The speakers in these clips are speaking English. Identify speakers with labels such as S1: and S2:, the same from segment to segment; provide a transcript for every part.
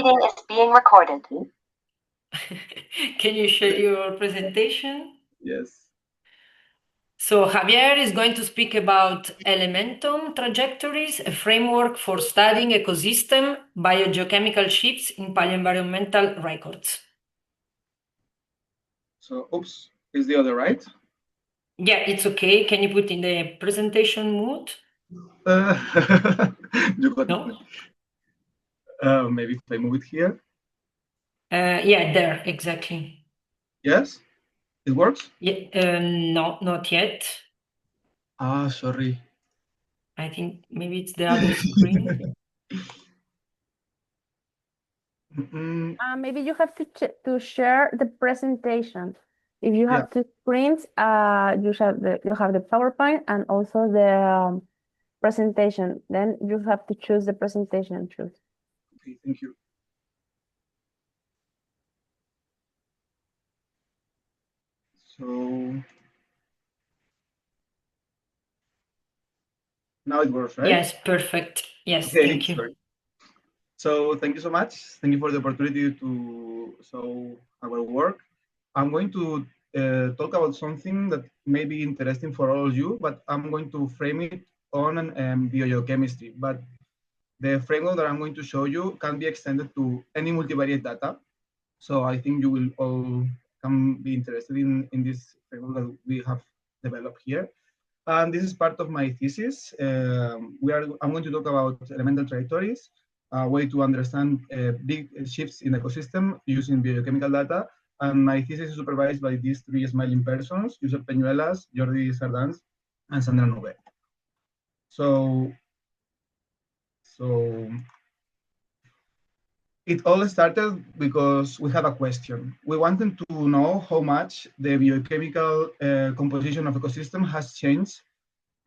S1: meeting is being recorded.
S2: Can you share your presentation?
S3: Yes.
S2: So Javier is going to speak about Elementome trajectories, a framework for studying ecosystem biogeochemical shifts in paleoenvironmental records.
S3: So, oops, is the other right?
S2: Yeah, it's okay. Can you put in the presentation mode?
S3: You got
S2: No?
S3: it. Maybe if I move it here.
S2: Yeah, there, exactly.
S3: Yes? It works?
S2: Yeah, no, not yet.
S3: Ah, sorry.
S2: I think maybe it's the other screen.
S4: Maybe you have to share the presentation. If you have
S3: Yeah.
S4: two screens, you have the PowerPoint and also the presentation. Then you have to choose the presentation.
S3: Okay, thank you. So now it works, right?
S2: Yes, perfect. Yes,
S3: Okay,
S2: thank you.
S3: sorry. So thank you so much. Thank you for the opportunity to show our work. I'm going to talk about something that may be interesting for all of you, but I'm going to frame it on biogeochemistry. But the framework that I'm going to show you can be extended to any multivariate data. So I think you will all can be interested in this framework that we have developed here. And this is part of my thesis. I'm going to talk about elemental trajectories, a way to understand big shifts in ecosystem using biochemical data. And my thesis is supervised by these three smiling persons, Josep Peñuelas, Jordi Sardans, and Sandra Nové. So it all started because we had a question. We wanted to know how much the biochemical composition of ecosystem has changed,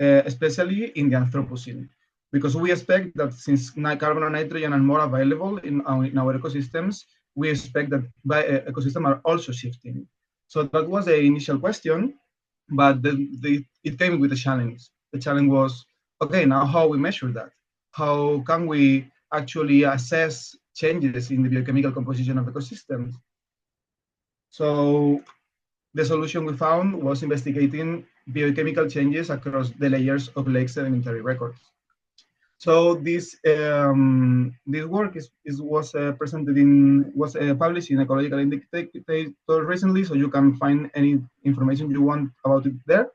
S3: especially in the Anthropocene, because we expect that since carbon and nitrogen are more available in our ecosystems, we expect that ecosystems are also shifting. So that was the initial question, but it came with a challenge. The challenge was, okay, now how we measure that? How can we actually assess changes in the biochemical composition of ecosystems? So the solution we found was investigating biochemical changes across the layers of lake sedimentary records. So this work was published in Ecological Indicator recently, so you can find any information you want about it there.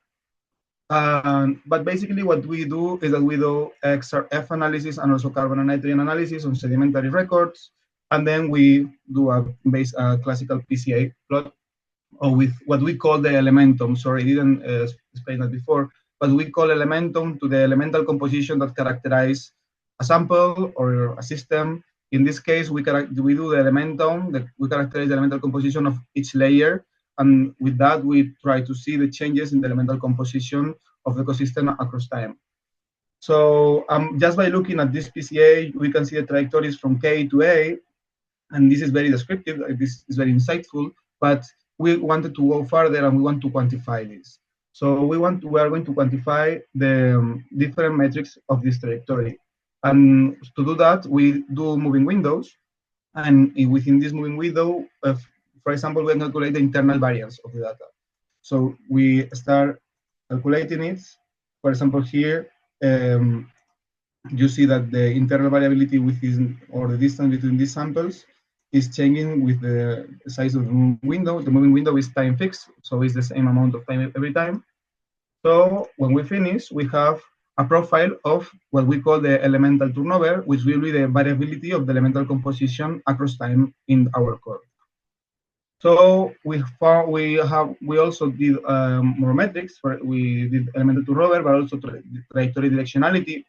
S3: But basically what we do is that we do XRF analysis and also carbon and nitrogen analysis on sedimentary records. And then we do a classical PCA plot, or with what we call the Elementome. Sorry, I didn't explain that before, but we call Elementome to the elemental composition that characterize a sample or a system. In this case, we do the Elementome, we characterize the elemental composition of each layer, and with that, we try to see the changes in the elemental composition of the ecosystem across time. So just by looking at this PCA, we can see the trajectories from K to A, and this is very descriptive, this is very insightful, but we wanted to go further and we want to quantify this. So we are going to quantify the different metrics of this trajectory. And to do that, we do moving windows. And within this moving window, for example, we calculate the internal variance of the data. So we start calculating it. For example, here, you see that the internal variability within, or the distance between these samples is changing with the size of the moving window. The moving window is time fixed, so it's the same amount of time every time. So when we finish, we have a profile of what we call the elemental turnover, which will be the variability of the elemental composition across time in our core. So we also did more metrics. We did elemental turnover, but also trajectory directionality,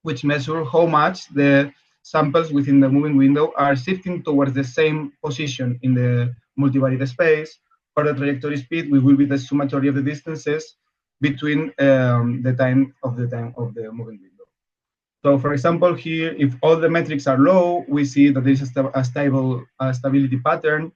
S3: which measure how much the samples within the moving window are shifting towards the same position in the multivariate space. For the trajectory speed, we will be the summatory of the distances between the time of the moving window. So for example, here, if all the metrics are low, we see that there is a stable stability pattern,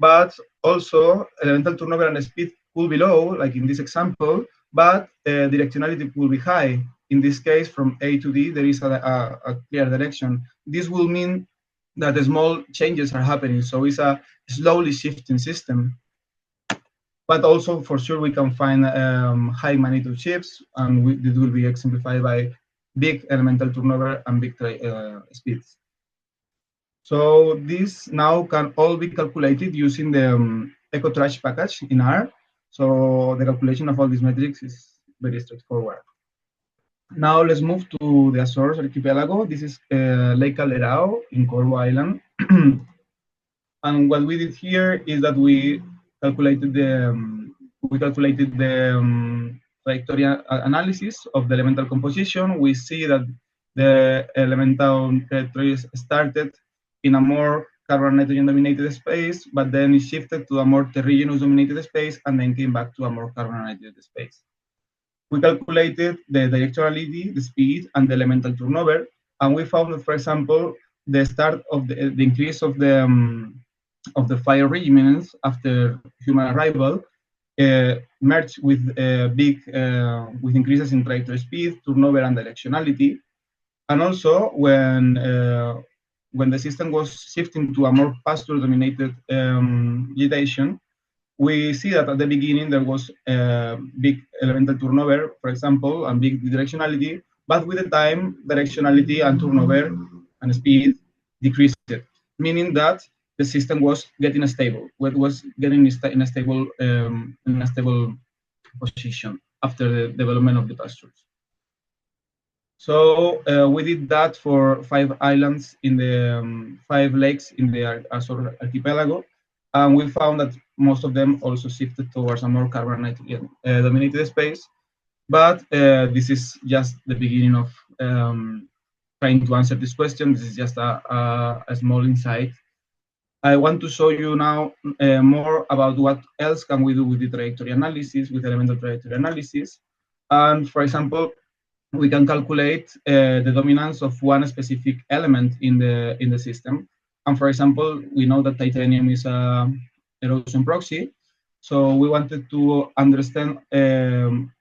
S3: but also elemental turnover and speed could be low, like in this example, but directionality will be high. In this case, from A to D, there is a clear direction. This will mean that small changes are happening. So it's a slowly shifting system. But also, for sure, we can find high magnitude shifts, and it will be exemplified by big elemental turnover and big speeds. So this now can all be calculated using the EcoTrash package in R. So the calculation of all these metrics is very straightforward. Now let's move to the Azores archipelago. This is Lake Calderao in Corvo Island. And what we did here is that we calculated the trajectory analysis of the elemental composition. We see that the elemental trajectories started in a more carbon nitrogen dominated space, but then it shifted to a more terregenous dominated space and then came back to a more carbon nitrogen space. We calculated the directionality, the speed, and the elemental turnover, and we found that, for example, the start of the increase of the fire regiments after human arrival merged with with increases in trajectory speed, turnover, and directionality. And also, when the system was shifting to a more pasture-dominated vegetation, we see that at the beginning there was big elemental turnover, for example, and big directionality, but with the time, directionality and turnover and speed decreased, meaning that the system was getting stable, was getting in a stable position after the development of the pastures. So we did that for 5 islands in the 5 lakes in the Azores archipelago, and we found that most of them also shifted towards a more carbon dominated space. But this is just the beginning of trying to answer this question. This is just a small insight. I want to show you now more about what else can we do with the trajectory analysis, with elemental trajectory analysis. And for example, we can calculate the dominance of one specific element in the system. And for example, we know that titanium is a erosion proxy. So we wanted to understand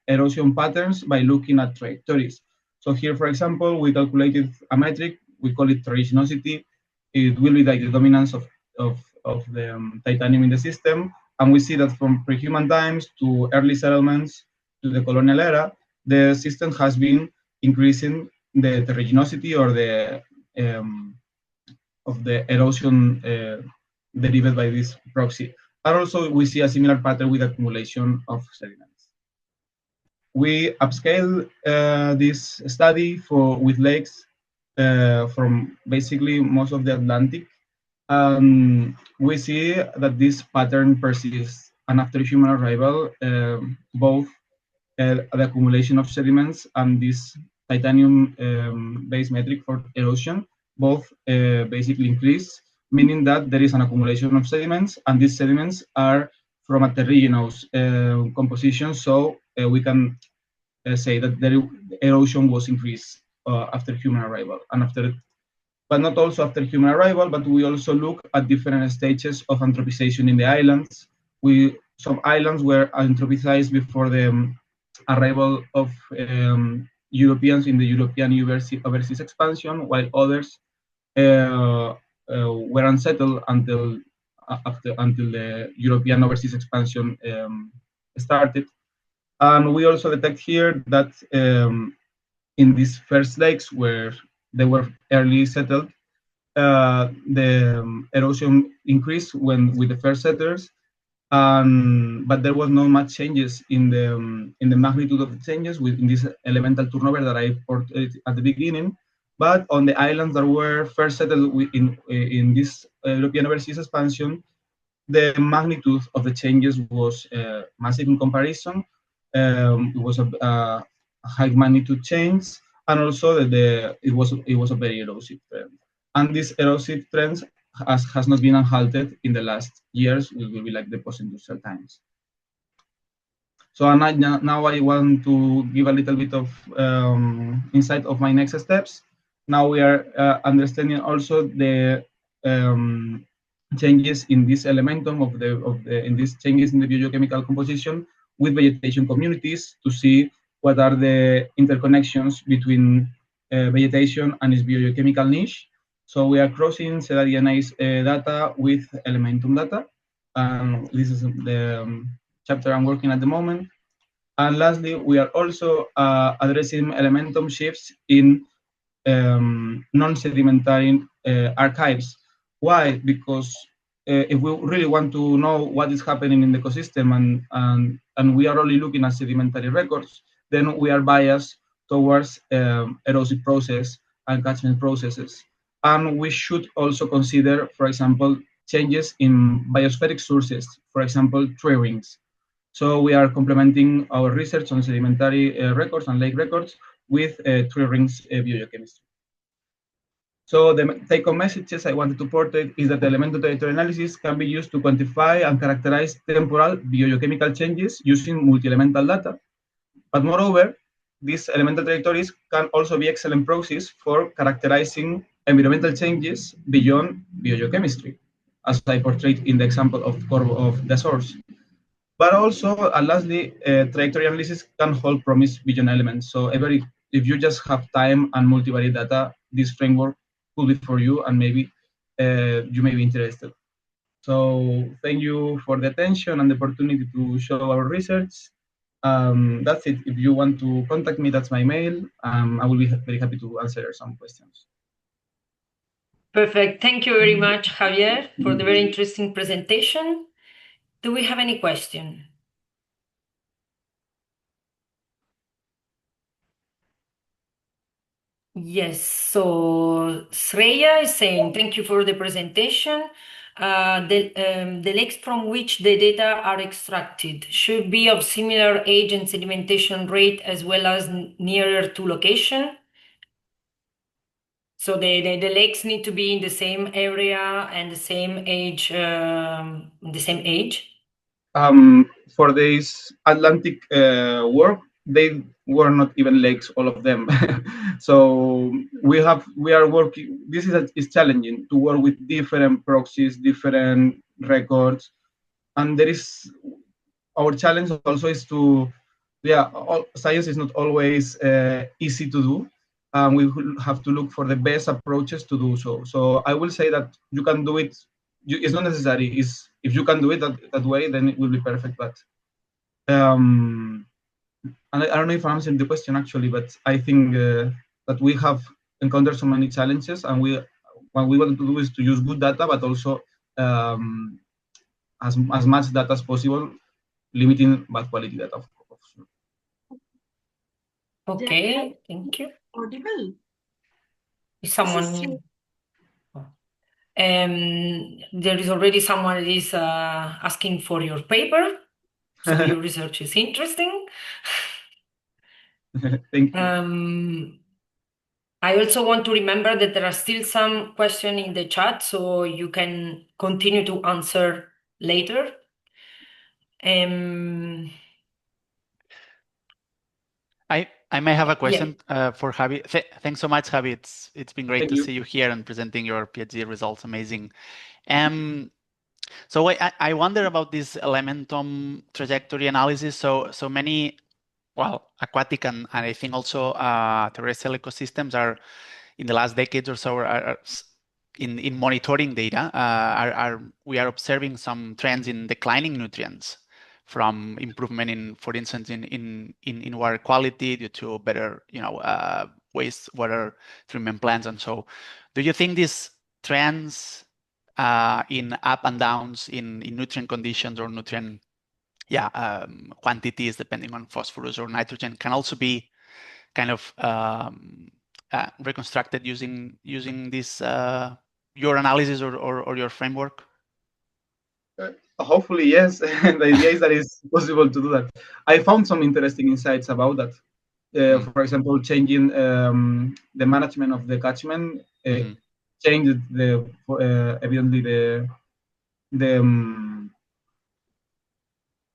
S3: erosion patterns by looking at trajectories. So here, for example, we calculated a metric, we call it terragenosity. It will be like the dominance of the titanium in the system. And we see that from pre-human times to early settlements to the colonial era, the system has been increasing the terragenosity or the of the erosion derived by this proxy. And also we see a similar pattern with accumulation of sediments. We upscale this study with lakes from basically most of the Atlantic. We see that this pattern persists, and after human arrival, both the accumulation of sediments and this titanium base metric for erosion both basically increase, meaning that there is an accumulation of sediments, and these sediments are from a terregenous composition, so we can say that the erosion was increased after human arrival, but not also after human arrival, but we also look at different stages of anthropization in the islands. Some islands were anthropized before the arrival of Europeans in the European overseas expansion, while others were unsettled until the European overseas expansion started. And we also detect here that in these first lakes where they were early settled, the erosion increased with the first settlers, but there was not much changes in the magnitude of the changes in this elemental turnover that I portrayed at the beginning. But on the islands that were first settled in this European overseas expansion, the magnitude of the changes was massive in comparison. It was a high magnitude change, and also that it was a very erosive trend. And this erosive trend has not been unhalted in the last years. It will be like the post-industrial times. So now I want to give a little bit of insight of my next steps. Now we are understanding also the changes in this elementum in these changes in the biogeochemical composition with vegetation communities to see what are the interconnections between vegetation and its biogeochemical niche. So we are crossing CEDADNA's data with Elementum data. And this is the chapter I'm working at the moment. And lastly, we are also addressing Elementum shifts in non-sedimentary archives. Why? Because if we really want to know what is happening in the ecosystem and we are only looking at sedimentary records, then we are biased towards erosive process and catchment processes. And we should also consider, for example, changes in biospheric sources, for example, tree rings. So we are complementing our research on sedimentary records and lake records with tree rings biogeochemistry. So the take-home messages I wanted to portray is that the elemental trajectory analysis can be used to quantify and characterize temporal biogeochemical changes using multi-elemental data. But moreover, these elemental trajectories can also be excellent proxies for characterizing environmental changes beyond biogeochemistry, as I portrayed in the example of the source. But also, and lastly, trajectory analysis can hold promise beyond elements. So if you just have time and multivariate data, this framework could be for you, and maybe you may be interested. So thank you for the attention and the opportunity to show our research. That's it. If you want to contact me, that's my mail. I will be very happy to answer some questions.
S2: Perfect. Thank you very much, Javier, for the very interesting presentation. Do we have any question? Yes, so Sreya is saying, thank you for the presentation. The lakes from which the data are extracted should be of similar age and sedimentation rate as well as nearer to location. So the lakes need to be in the same area and the same age,
S3: For this Atlantic work, they were not even lakes, all of them. So we are working. This is challenging to work with different proxies, different records, and there is our challenge also is to, science is not always easy to do. We will have to look for the best approaches to do so. So I will say that you can do it. It's not necessary. If you can do it that way, then it will be perfect. But and I don't know if I'm answering the question actually, but I think that we have encountered so many challenges, and what we want to do is to use good data, but also as much data as possible, limiting bad quality data, of course.
S2: Okay, thank you.
S1: Audible.
S2: Is someone? There is already someone that is asking for your paper, so your research is interesting.
S3: Thank you.
S2: I also want to remember that there are still some questions in the chat, so you can continue to answer later.
S5: I may have a question for Javi. Thanks so much, Javi. It's been great to see you here and presenting your PhD results. Amazing. So I wonder about this Elementum trajectory analysis. So many, aquatic and I think also terrestrial ecosystems are in the last decades or so are in monitoring data. We are observing some trends in declining nutrients from improvement in, for instance, in water quality due to better, wastewater treatment plants. And so, do you think these trends in up and downs in nutrient conditions or nutrient quantities depending on phosphorus or nitrogen can also be kind of reconstructed using this your analysis or your framework?
S3: Hopefully, yes. The idea is that it's possible to do that. I found some interesting insights about that. For example, changing the management of the catchment changed evidently the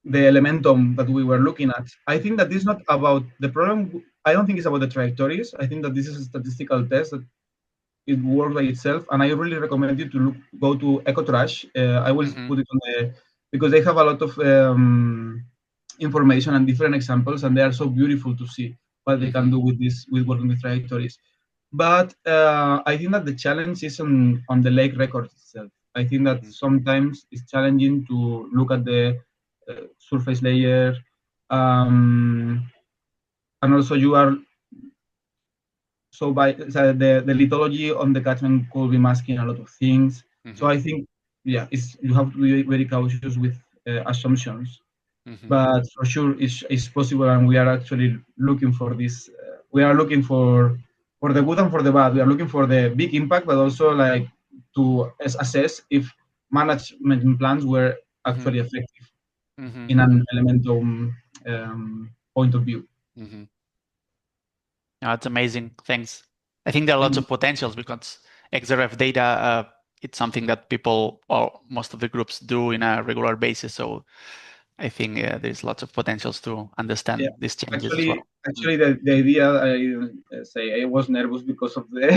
S3: elementum that we were looking at. I think that this is not about the problem. I don't think it's about the trajectories. I think that this is a statistical test that it works by itself, and I really recommend you to go to EcoTrash. I will put it on because they have a lot of information and different examples, and they are so beautiful to see what they can do with working with trajectories. But I think that the challenge is on the lake record itself. I think that sometimes it's challenging to look at the surface layer, and also you are so the lithology on the catchment could be masking a lot of things. So I think, yeah, you have to be very cautious with assumptions. But for sure, it's possible, and we are actually looking for this. We are looking for the good and for the bad. We are looking for the big impact, but also like to assess if management plans were actually effective in an Elementum point of view.
S5: That's amazing. Thanks. I think there are lots of potentials because XRF data, it's something that people, or most of the groups, do in a regular basis. So I think there's lots of potentials to understand these changes as well.
S3: Actually, the idea, I was nervous because of the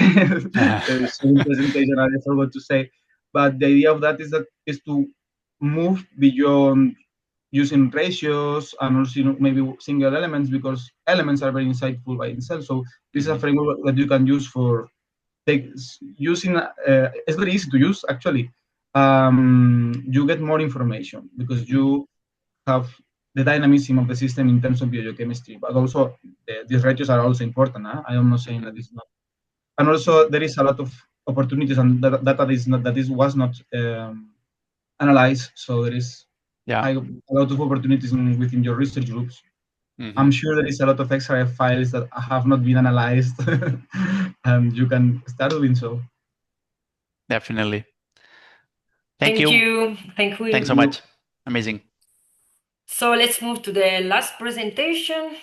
S3: presentation. I forgot to say, but the idea of that is to move beyond using ratios and also maybe single elements, because elements are very insightful by themselves. So this is a framework that you can use for using. It's very easy to use actually. You get more information because you have the dynamism of the system in terms of biogeochemistry, but also these ratios are also important. I am not saying that it's not. And also there is a lot of opportunities and data was not analyzed. So there is a lot of opportunities within your research groups. I'm sure there is a lot of XRF files that have not been analyzed, and you can start doing so.
S5: Definitely.
S2: Thank you.
S5: Thanks so much. Amazing.
S2: So let's move to the last presentation.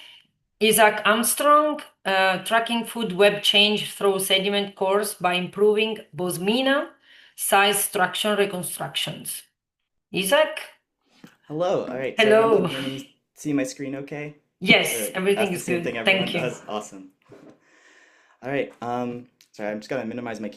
S2: Isaac Armstrong, tracking food web change through sediment cores by improving Bosmina size structure reconstructions. Isaac?
S1: Hello. All right.
S2: Hello.
S1: So everyone can see my screen okay?
S2: Yes, everything is good.
S1: Thing
S2: Thank you.
S1: does. Awesome. All right. Sorry, I'm just gonna minimize my camera.